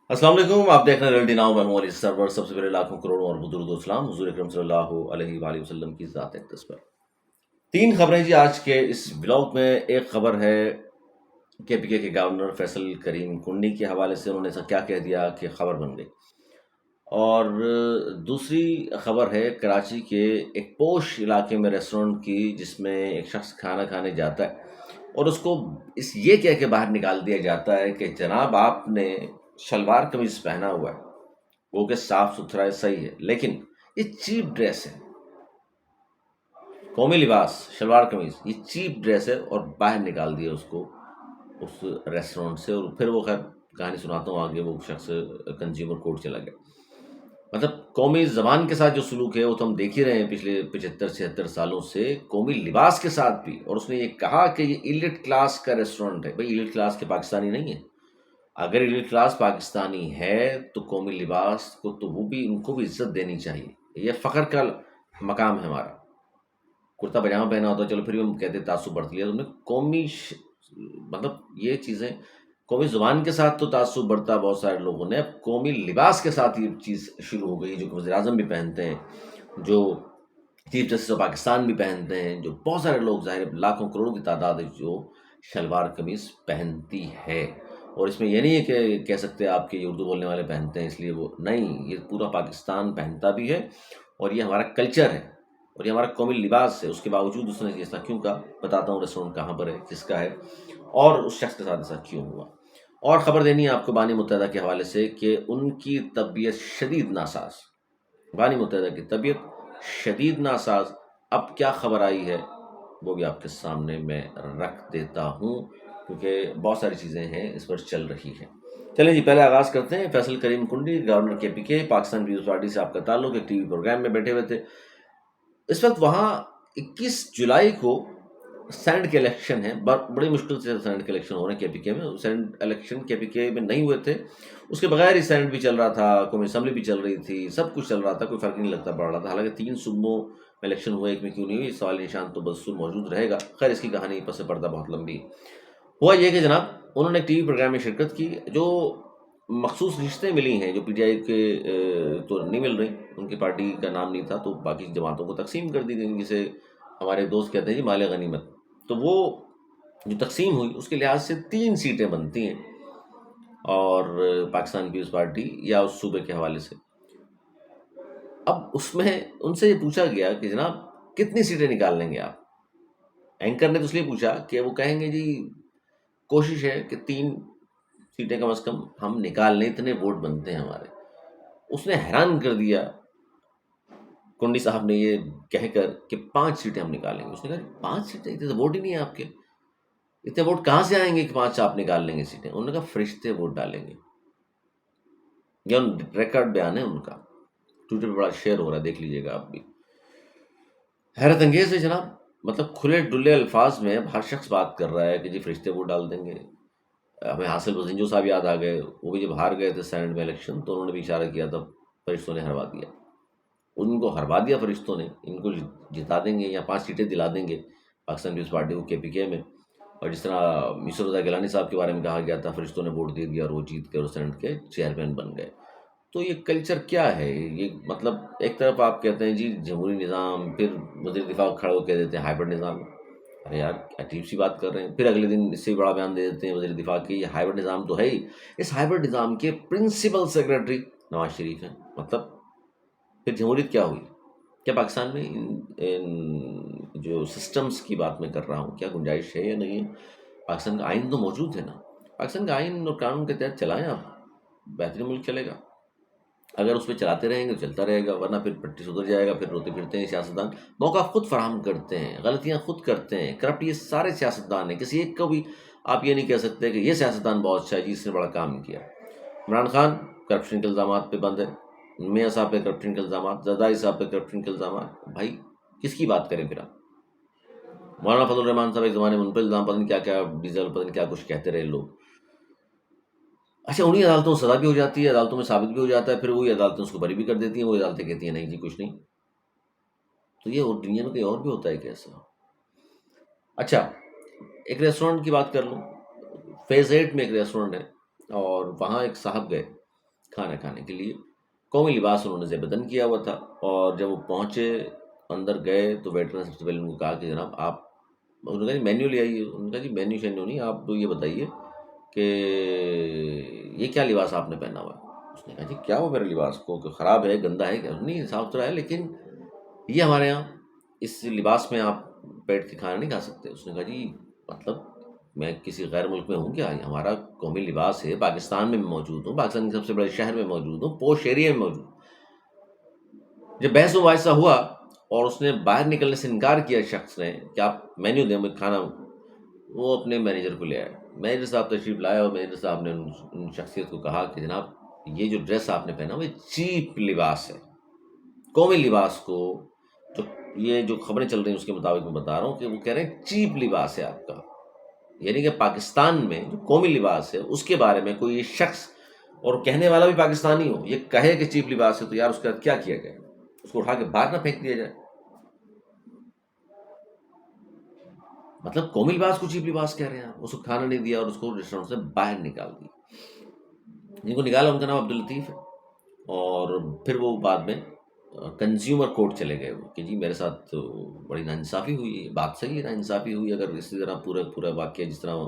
السلام علیکم، آپ دیکھ رہے ہیں ریئلٹی ناؤ، میں ہوں علی سرور۔ سب سے پہلے لاکھوں کروڑوں اور درود و اسلام حضور اکرم صلی اللہ علیہ وآلہ وسلم کی ذات اقدس پر۔ تین خبریں جی آج کے اس بلاگ میں۔ ایک خبر ہے کے پی کے گورنر فیصل کریم کنڈی کے حوالے سے، انہوں نے ایسا کیا کہہ دیا کہ خبر بن گئی۔ اور دوسری خبر ہے کراچی کے ایک پوش علاقے میں ریسٹورنٹ کی، جس میں ایک شخص کھانا کھانے جاتا ہے اور اس کو یہ کہہ کے باہر نکال دیا جاتا ہے کہ جناب آپ نے شلوار قمیض پہنا ہوا ہے، وہ کہ صاف ستھرا ہے، صحیح ہے، لیکن یہ چیپ ڈریس ہے، قومی لباس شلوار قمیض یہ چیپ ڈریس ہے، اور باہر نکال دیا اس کو اس ریسٹورنٹ سے۔ اور پھر وہ خیر کہانی سناتا ہوں آگے، وہ شخص کنزیومر کورٹ چلا گیا۔ مطلب قومی زبان کے ساتھ جو سلوک ہے وہ تو ہم دیکھ ہی رہے ہیں پچھلے 75-76 سالوں سے، قومی لباس کے ساتھ بھی۔ اور اس نے یہ کہا کہ یہ ایلیٹ کلاس کا ریسٹورنٹ ہے۔ بھئی ایلیٹ کلاس کے پاکستانی نہیں ہے؟ اگر ایلیٹ کلاس پاکستانی ہے تو قومی لباس کو تو وہ بھی، ان کو بھی عزت دینی چاہیے۔ یہ فخر کا مقام ہے ہمارا۔ کرتا پاجامہ پہنا ہوتا چلو پھر بھی ہم کہتے تعصب برت لیا تم نے۔ مطلب یہ چیزیں قومی زبان کے ساتھ تو تعصب برتا بہت سارے لوگوں نے، اب قومی لباس کے ساتھ یہ چیز شروع ہو گئی، جو کہ وزیر اعظم بھی پہنتے ہیں، جو چیف جسٹس آف پاکستان بھی پہنتے ہیں، جو بہت سارے لوگ، ظاہر ہے لاکھوں کروڑوں کی تعداد ہے جو شلوار قمیض پہنتی ہے۔ اور اس میں یہ نہیں ہے کہ کہہ سکتے آپ کہ یہ اردو بولنے والے پہنتے ہیں اس لیے وہ نہیں، یہ پورا پاکستان پہنتا بھی ہے، اور یہ ہمارا کلچر ہے، اور یہ ہمارا قومی لباس ہے۔ اس کے باوجود اس نے ایسا کیوں کہا؟ بتاتا ہوں ریسٹورینٹ کہاں پر ہے، کس کا ہے، اور اس شخص کے ساتھ ایسا کیوں ہوا۔ اور خبر دینی ہے آپ کو بانی متحدہ کے حوالے سے کہ ان کی طبیعت شدید ناساز، بانی متحدہ کی طبیعت شدید ناساز۔ اب کیا خبر آئی ہے وہ بھی آپ کے سامنے میں رکھ دیتا ہوں، کیونکہ بہت ساری چیزیں ہیں اس پر چل رہی ہیں۔ چلیں جی پہلے آغاز کرتے ہیں۔ فیصل کریم کنڈی گورنر کے پی کے، پاکستان پیپلز پارٹی سے آپ کا تعلق، ایک ٹی وی پروگرام میں بیٹھے ہوئے تھے اس وقت۔ وہاں 21 جولائی کو سینٹ کے الیکشن ہیں، بڑی مشکل سے سینٹ کے الیکشن ہو رہے ہیں کے پی کے میں۔ سینٹ الیکشن کے پی کے میں نہیں ہوئے تھے، اس کے بغیر ہی سینٹ بھی چل رہا تھا، قومی اسمبلی بھی چل رہی تھی، سب کچھ چل رہا تھا، کوئی فرق نہیں لگتا پڑ رہا تھا۔ حالانکہ 3 صوبوں میں الیکشن ہوئے، ایک میں کیوں نہیں ہوئی، سوال نشان تو بدستور موجود رہے گا۔ خیر اس کی کہانی پس پردہ بہت لمبی ہے۔ ہوا یہ کہ جناب انہوں نے ایک ٹی وی پروگرام میں شرکت کی، جو مخصوص رشتے ملی ہیں جو پی ٹی آئی کے تو نہیں مل رہی، ان کی پارٹی کا نام نہیں تھا، تو باقی جماعتوں کو تقسیم کر دی گئی، جسے ہمارے دوست کہتے ہیں جی مال غنیمت۔ تو وہ جو تقسیم ہوئی اس کے لحاظ سے 3 سیٹیں بنتی ہیں، اور پاکستان پیپلز پارٹی یا اس صوبے کے حوالے سے۔ اب اس میں ان سے یہ پوچھا گیا کہ جناب کتنی سیٹیں نکال لیں گے آپ؟ اینکر نے تو اس لیے پوچھا کہ وہ کہیں گے جی کوشش ہے کہ 3 سیٹیں کم از کم ہم نکال لیں، اتنے ووٹ بنتے ہیں ہمارے۔ اس نے حیران کر دیا کنڈی صاحب نے یہ کہہ کر کہ 5 سیٹیں ہم نکالیں گے۔ اس نے کہا 5 سیٹیں، اتنے تو ووٹ ہی نہیں ہے آپ کے، اتنے ووٹ کہاں سے آئیں گے کہ 5 آپ نکال لیں گے سیٹیں؟ انہوں نے کہا فرشتے ووٹ ڈالیں گے۔ یہ ریکارڈ بیان ہے ان کا، ٹویٹر پہ بڑا شیئر ہو رہا ہے، دیکھ لیجئے گا آپ بھی۔ حیرت انگیز ہے جناب، مطلب کھلے ڈلے الفاظ میں اب ہر شخص بات کر رہا ہے کہ جی فرشتے ووٹ ڈال دیں گے۔ ہمیں حاصل وزنجو صاحب یاد آ گئے، وہ بھی جب ہار گئے تھے سینٹ میں الیکشن تو انہوں نے بھی اشارہ کیا تھا فرشتوں نے ہروا دیا، ان کو ہروا دیا فرشتوں نے، ان کو جتا دیں گے یا 5 سیٹیں دلا دیں گے پاکستان پیپلز پارٹی کو کے پی کے میں۔ اور جس طرح یوسف رضا گیلانی صاحب کے بارے میں کہا گیا تھا فرشتوں نے ووٹ دے دیا اور وہ جیت کر سینٹ کے چیئرمین بن گئے۔ تو یہ کلچر کیا ہے؟ یہ مطلب ایک طرف آپ کہتے ہیں جی جمہوری نظام، پھر وزیر دفاع کھڑا ہو کہہ دیتے ہیں ہائبرڈ نظام۔ ارے یار عجیب سی بات کر رہے ہیں، پھر اگلے دن اس سے بھی بڑا بیان دے دیتے ہیں وزیر دفاع کی یہ ہائبرڈ نظام تو ہے ہی، اس ہائبرڈ نظام کے پرنسپل سیکرٹری نواز شریف ہیں۔ مطلب پھر جمہوریت کیا ہوئی؟ کیا پاکستان میں ان جو سسٹمز کی بات میں کر رہا ہوں کیا گنجائش ہے یا نہیں ہے؟ پاکستان کا آئین تو موجود ہے نا، پاکستان کا آئین اور قانون کے تحت چلائیں آپ، بہترین ملک چلے گا۔ اگر اس پہ چلاتے رہیں گے تو چلتا رہے گا، ورنہ پھر پٹی سدھر جائے گا، پھر روتے پھرتے ہیں سیاستدان، موقع خود فراہم کرتے ہیں، غلطیاں خود کرتے ہیں، کرپٹ یہ سارے سیاستدان ہیں، کسی ایک کو بھی آپ یہ نہیں کہہ سکتے کہ یہ سیاستدان بہت اچھا ہے جی اس نے بڑا کام کیا۔ عمران خان کرپشن کے الزامات پہ بند ہے، میاں صاحب پہ کرپشن کے الزامات، زرداری صاحب پہ کرپشن کے الزامات، بھائی کس کی بات کریں پھر آپ؟ مولانا فضل الرحمان صاحب ایک زمانے میں ان پہ الزام، پتہ نہیں کیا کیا ڈیزل، پتہ نہیں کیا کچھ کہتے رہے لوگ۔ اچھا انہیں عدالتوں میں سزا بھی ہو جاتی ہے، عدالتوں میں ثابت بھی ہو جاتا ہے، پھر وہی عدالتیں اس کو بری بھی کر دیتی ہیں، وہ عدالتیں کہتی ہیں نہیں جی کچھ نہیں۔ تو یہ اور دنیا میں کہیں اور بھی ہوتا ہے کیسا؟ اچھا ایک ریسٹورنٹ کی بات کر لوں، فیز 8 میں ایک ریسٹورنٹ ہے، اور وہاں ایک صاحب گئے کھانا کھانے کے لیے۔ قومی لباس انہوں نے زیب بدن کیا ہوا تھا، اور جب وہ پہنچے اندر گئے تو ویٹر نے سب سے پہلے ان کو کہا کہ جناب آپ، انہوں نے کہا جی مینیو لے آئیے، انہوں نے کہا جی مینیو شینیو نہیں، آپ تو یہ بتائیے کہ یہ کیا لباس آپ نے پہنا ہوا ہے۔ اس نے کہا جی کیا ہو میرا لباس کو، کہ خراب ہے، گندا ہے کیا؟ نہیں، صاف ستھرا ہے، لیکن یہ ہمارے یہاں اس لباس میں آپ بیٹھ کے کھانا نہیں کھا سکتے۔ اس نے کہا جی مطلب میں کسی غیر ملک میں ہوں کیا؟ یہ ہمارا قومی لباس ہے، پاکستان میں موجود ہوں، پاکستان کے سب سے بڑے شہر میں موجود ہوں، پوش ایریا میں موجود ہوں۔ جب بحث و مباحثہ ہوا اور اس نے باہر نکلنے سے انکار کیا شخص نے کہ آپ مینیو دیں، میں کھانا، وہ اپنے مینیجر کو لے آئے، مینیجر صاحب تشریف لائے، اور مینیجر صاحب نے ان شخصیت کو کہا کہ جناب یہ جو ڈریس آپ نے پہنا وہ چیپ لباس ہے، قومی لباس کو، جو یہ جو خبریں چل رہی ہیں اس کے مطابق میں بتا رہا ہوں کہ وہ کہہ رہے ہیں چیپ لباس ہے آپ کا، یعنی کہ پاکستان میں جو قومی لباس ہے اس کے بارے میں کوئی یہ شخص، اور کہنے والا بھی پاکستانی ہو، یہ کہے کہ چیپ لباس ہے، تو یار اس کا کیا کیا جائے؟ اس کو اٹھا کے باہر نہ پھینک دیا جائے؟ مطلب قومی لباس کو چیپ لباس کہہ رہے ہیں آپ۔ اس کو کھانا نہیں دیا اور اس کو ریسٹورینٹ سے باہر نکال دیا۔ جن کو نکالا ان کا نام عبداللطیف ہے، اور پھر وہ بعد میں کنزیومر کورٹ چلے گئے وہ کہ جی میرے ساتھ بڑی ناانصافی ہوئی، بات صحیح ہے، ناانصافی ہوئی، اگر اسی طرح پورا واقعہ جس طرح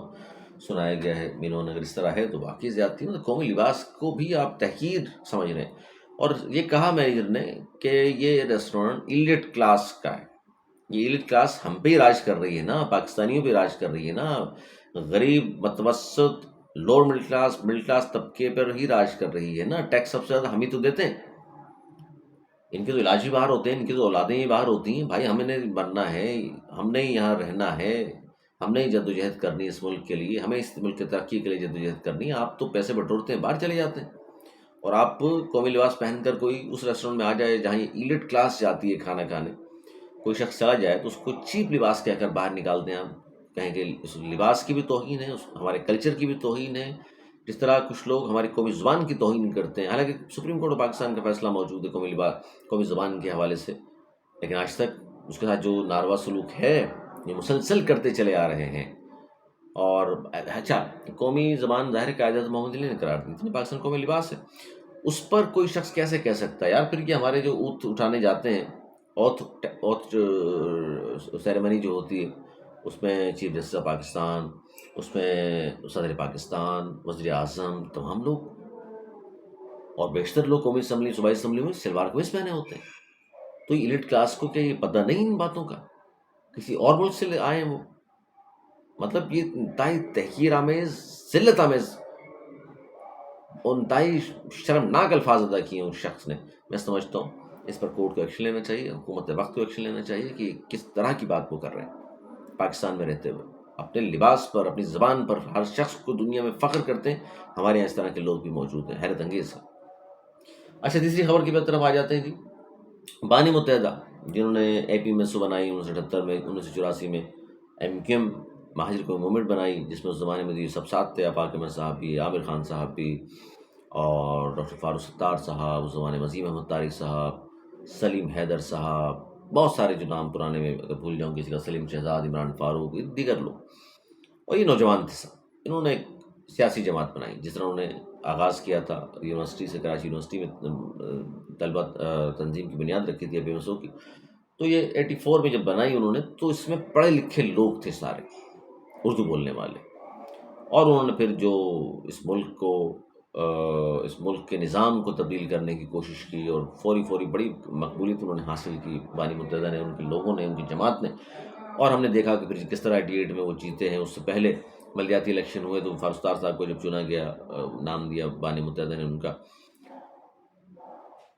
سنایا گیا ہے مینوں نے، اگر اس طرح ہے تو واقعی زیادتی ہے۔ قومی لباس کو بھی آپ تحقیر سمجھ رہے ہیں، اور یہ کہا مینیجر نے کہ یہ ریسٹورینٹ ایلیٹ کلاس کا ہے، یہ ایلیٹ کلاس ہم پہ ہی راج کر رہی ہے نا، پاکستانیوں پہ راج کر رہی ہے نا، غریب متوسط لوور مڈل کلاس طبقے پر ہی راج کر رہی ہے نا، ٹیکس سب سے زیادہ ہم ہی تو دیتے ہیں، ان کے تو علاج بھی باہر ہوتے ہیں، ان کی تو اولادیں ہی باہر ہوتی ہیں، بھائی ہمیں نے مرنا ہے، ہم نے یہاں رہنا ہے، ہم نے جدوجہد کرنی ہے اس ملک کے لیے، ہمیں اس ملک کی ترقی کے لیے جدوجہد کرنی ہے، آپ تو پیسے بٹورتے ہیں باہر چلے جاتے ہیں، اور آپ قومی لباس پہن کر کوئی اس ریسٹورینٹ میں آ جائے جہاں یہ ایلیٹ کلاس جاتی ہے کھانا کھانے، کوئی شخص چلا جائے تو اس کو چیپ لباس کہہ کر باہر نکال دیں آپ، کہیں کہ اس لباس کی بھی توہین ہے، ہمارے کلچر کی بھی توہین ہے، جس طرح کچھ لوگ ہماری قومی زبان کی توہین کرتے ہیں، حالانکہ سپریم کورٹ آف پاکستان کا فیصلہ موجود ہے قومی زبان کے حوالے سے، لیکن آج تک اس کے ساتھ جو ناروا سلوک ہے یہ مسلسل کرتے چلے آ رہے ہیں۔ اور اچھا، قومی زبان ظاہر قاعدہ محمد علی نے قرار دی تھی، پاکستان قومی لباس ہے، اس پر کوئی شخص کیسے کہہ سکتا ہے یار؟ پھر یہ ہمارے جو اوتھ اٹھانے جاتے ہیں، اوتھ سیریمنی جو ہوتی ہے، اس میں چیف جسٹس آف پاکستان، اس میں صدر پاکستان، وزیر اعظم، تمام لوگ، اور بیشتر لوگ قومی اسمبلی، صوبائی اسمبلی میں شلوار قمیض پہنے ہوتے ہیں، تو یہ ایلیٹ کلاس کو کیا یہ پتہ نہیں ان باتوں کا؟ کسی اور ملک سے آئے ہیں وہ؟ مطلب یہ انتہائی تحقیر آمیز، ذلت آمیز، انتہائی شرمناک الفاظ ادا کیے ہیں اس شخص نے۔ میں سمجھتا ہوں اس پر کورٹ کو ایکشن لینا چاہیے، حکومت وقت کو ایکشن لینا چاہیے کہ کس طرح کی بات وہ کر رہے ہیں پاکستان میں رہتے ہوئے، اپنے لباس پر، اپنی زبان پر ہر شخص کو دنیا میں فخر کرتے ہیں، ہمارے یہاں اس طرح کے لوگ بھی موجود ہیں، حیرت انگیز ہے۔ اچھا، تیسری خبر کی طرف آ جاتے ہیں جی۔ بانی متحدہ جنہوں نے اے پی میں سو بنائی 1978 میں، 1984 میں ایم کیو ایم مہاجر کو موومنٹ بنائی، جس میں اس زمانے میں یہ سب ساتھ تھے، آفاق احمد صاحب بھی، عامر خان صاحب بھی، اور ڈاکٹر فاروق ستار صاحب، اس زمانے میں عظیم احمد طارق صاحب، سلیم حیدر صاحب، بہت سارے جو نام پرانے میں اگر بھول جاؤں کسی کا، سلیم شہزاد، عمران فاروق، دیگر لوگ، اور یہ نوجوان تھے سب، انہوں نے ایک سیاسی جماعت بنائی، جس طرح انہوں نے آغاز کیا تھا یونیورسٹی سے، کراچی یونیورسٹی میں طلبہ تنظیم کی بنیاد رکھی تھی ابھی مسو کی، تو یہ 84 میں جب بنائی انہوں نے، تو اس میں پڑھے لکھے لوگ تھے سارے، اردو بولنے والے، اور انہوں نے پھر جو اس ملک کو اس ملک کے نظام کو تبدیل کرنے کی کوشش کی، اور فوری بڑی مقبولیت انہوں نے حاصل کی، بانی متحدہ نے، ان کے لوگوں نے، ان کی جماعت نے، اور ہم نے دیکھا کہ پھر کس طرح 88 میں وہ جیتے ہیں۔ اس سے پہلے بلدیاتی الیکشن ہوئے تو فاروق ستار صاحب کو جب چنا گیا، نام دیا بانی متحدہ نے ان کا،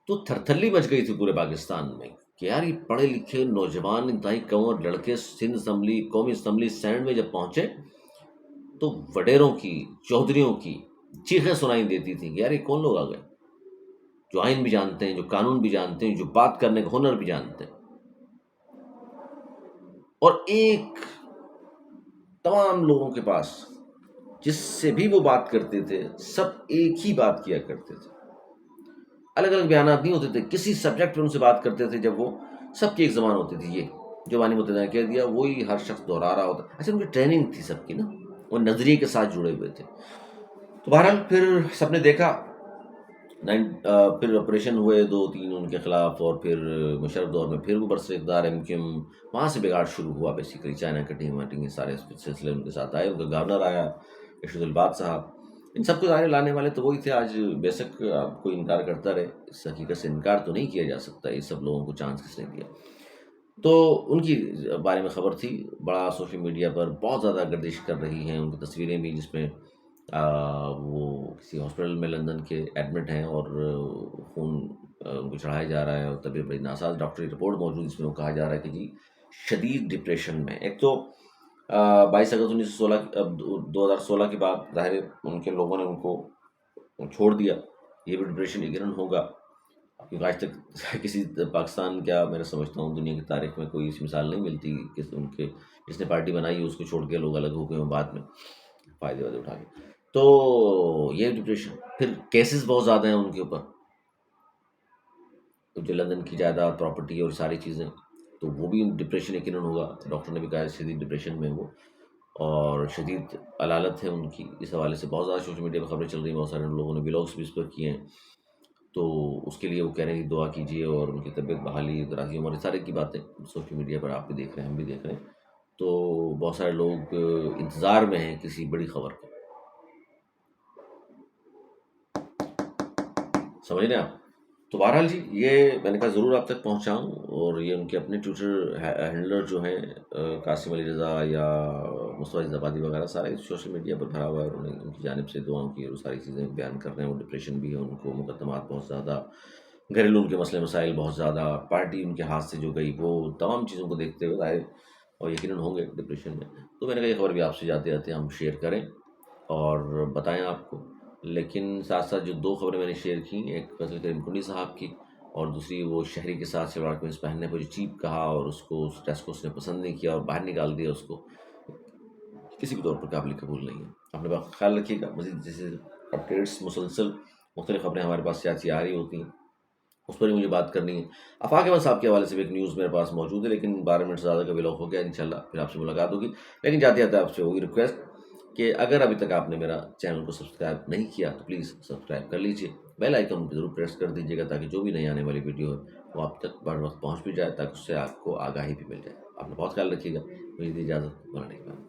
تو تھرتھلی مچ گئی تھی پورے پاکستان میں کہ یار یہ پڑھے لکھے نوجوان انتہائی کنور لڑکے سندھ اسمبلی، قومی اسمبلی سینٹ میں جب پہنچے تو وڈیروں کی، چودھریوں کی چیخیں سنائی دیتی تھیں کہ یار یہ کون لوگ آ گئے جو آئین بھی جانتے ہیں، جو قانون بھی جانتے ہیں، جو بات کرنے کا ہنر بھی جانتے ہیں، اور ایک تمام لوگوں کے پاس جس سے بھی وہ بات کرتے تھے سب ایک ہی بات کیا کرتے تھے، الگ الگ بیانات نہیں ہوتے تھے، کسی سبجیکٹ پہ ان سے بات کرتے تھے جب وہ، سب کی ایک زبان ہوتی تھی، یہ جو بانی متحدہ نے کہہ دیا وہی ہر شخص دہرا رہا ہوتا۔ اچھا، ان کی ٹریننگ تھی سب کی نا، وہ نظریے کے ساتھ جڑے ہوئے تھے۔ تو بہرحال پھر سب نے دیکھا پھر آپریشن ہوئے 2-3 ان کے خلاف، اور پھر مشرف دور میں پھر وہ برسر اقتدار ایم کیو ایم، وہاں سے بگاڑ شروع ہوا بیسیکلی، چائنا کٹنگ واٹنگ یہ سارے سلسلے ان کے ساتھ آئے، ان کا گورنر آیا ارشد الباغ صاحب، ان سب کو ظاہر لانے والے تو وہی تھے. آج بیشک آپ کوئی انکار کرتا رہے، اس حقیقت سے انکار تو نہیں کیا جا سکتا، یہ سب لوگوں کو چانس کس نے دیا. تو ان کی بارے میں خبر تھی، بڑا سوشل میڈیا پر بہت زیادہ گردش کر رہی ہیں ان کی تصویریں بھی، جس میں وہ کسی ہاسپٹل میں لندن کے ایڈمٹ ہیں، اور خون ان کو چڑھایا جا رہا ہے، اور طبیعت بڑی ناساز، ڈاکٹری رپورٹ موجود جس میں وہ کہا جا رہا ہے کہ جی شدید ڈپریشن میں. ایک تو 22 اگست 2016 کے بعد ظاہر ہے ان کے لوگوں نے ان کو چھوڑ دیا، یہ بھی ڈپریشن یقیناً ہوگا، کیونکہ آج تک کسی پاکستان، کیا میں سمجھتا ہوں دنیا کی تاریخ میں کوئی ایسی مثال نہیں ملتی کہ ان کے جس نے پارٹی بنائی ہے اس کو چھوڑ کے لوگ الگ ہو گئے ہوں بعد میں فائدے وائدے اٹھا کے. تو یہ ڈپریشن، پھر کیسز بہت زیادہ ہیں ان کے اوپر، جو لندن کی جائیداد پراپرٹی اور ساری چیزیں، تو وہ بھی ڈپریشن یقیناً ہوگا. ڈاکٹر نے بھی کہا ہے شدید ڈپریشن میں وہ، اور شدید علالت ہے ان کی. اس حوالے سے بہت زیادہ سوشل میڈیا پہ خبریں چل رہی ہیں، بہت سارے لوگوں نے بلاگس بھی اس پر کیے ہیں. تو اس کے لیے وہ کہہ رہے ہیں کہ دعا کیجیے اور ان کی طبیعت بحالی، دراز عمر، اس سارے کی باتیں سوشل میڈیا پر آپ بھی دیکھ رہے ہیں، ہم بھی دیکھ رہے ہیں. تو بہت سارے لوگ انتظار میں ہیں کسی بڑی خبر کا، سمجھ رہے ہیں آپ. تو بہرحال جی یہ میں نے کہا ضرور آپ تک پہنچاؤں، اور یہ ان کے اپنے ٹویٹر ہینڈلر جو ہیں قاسم علی رضا یا مصطفیٰ زبادی وغیرہ، سارے سوشل میڈیا پر بھرا ہوا ہے، انہوں نے ان کی جانب سے دعاؤں کی اور ساری چیزیں بیان کر رہے ہیں. وہ ڈپریشن بھی ہے ان کو، مقدمات بہت زیادہ، گھریلو ان کے مسئلے مسائل بہت زیادہ، پارٹی ان کے ہاتھ سے جو گئی، وہ تمام چیزوں کو دیکھتے ہوئے ظاہر اور یقیناً ہوں گے ڈپریشن میں. تو میں نے کہا یہ خبر بھی آپ سے جاتے جاتے ہم شیئر کریں اور بتائیں آپ کو. لیکن ساتھ ساتھ جو 2 خبریں میں نے شیئر کی، ایک فضل کریم کنڈی صاحب کی، اور دوسری وہ شہری کے ساتھ شلوار قمیض پہننے پر جو چیپ کہا، اور اس کو اس ڈریس کو اس نے پسند نہیں کیا اور باہر نکال دیا اس کو، کسی بھی طور پر قابل قبول نہیں ہے. اپنے بات خیال رکھیے گا. مزید جیسے اپڈیٹس مسلسل مختلف خبریں ہمارے پاس سیاسی آ رہی ہوتی ہیں، اس پر بھی مجھے بات کرنی ہے. آفاق احمد صاحب کے حوالے سے بھی ایک نیوز میرے پاس موجود ہے، لیکن 12 منٹ سے زیادہ کا ولاگ ہو گیا. انشاءاللہ پھر آپ سے ملاقات ہوگی. لیکن جاتے جاتے آپ سے ہوگی ریکویسٹ کہ اگر ابھی تک آپ نے میرا چینل کو سبسکرائب نہیں کیا تو پلیز سبسکرائب کر لیجئے، بیل آئیکن پہ ضرور پریس کر دیجیے گا، تاکہ جو بھی نئی آنے والی ویڈیو ہے وہ آپ تک بر وقت پہنچ بھی جائے، تاکہ اس سے آپ کو آگاہی بھی مل جائے. آپ نے بہت خیال رکھیے گا. مجھے دی اجازت، مولانا اقبال.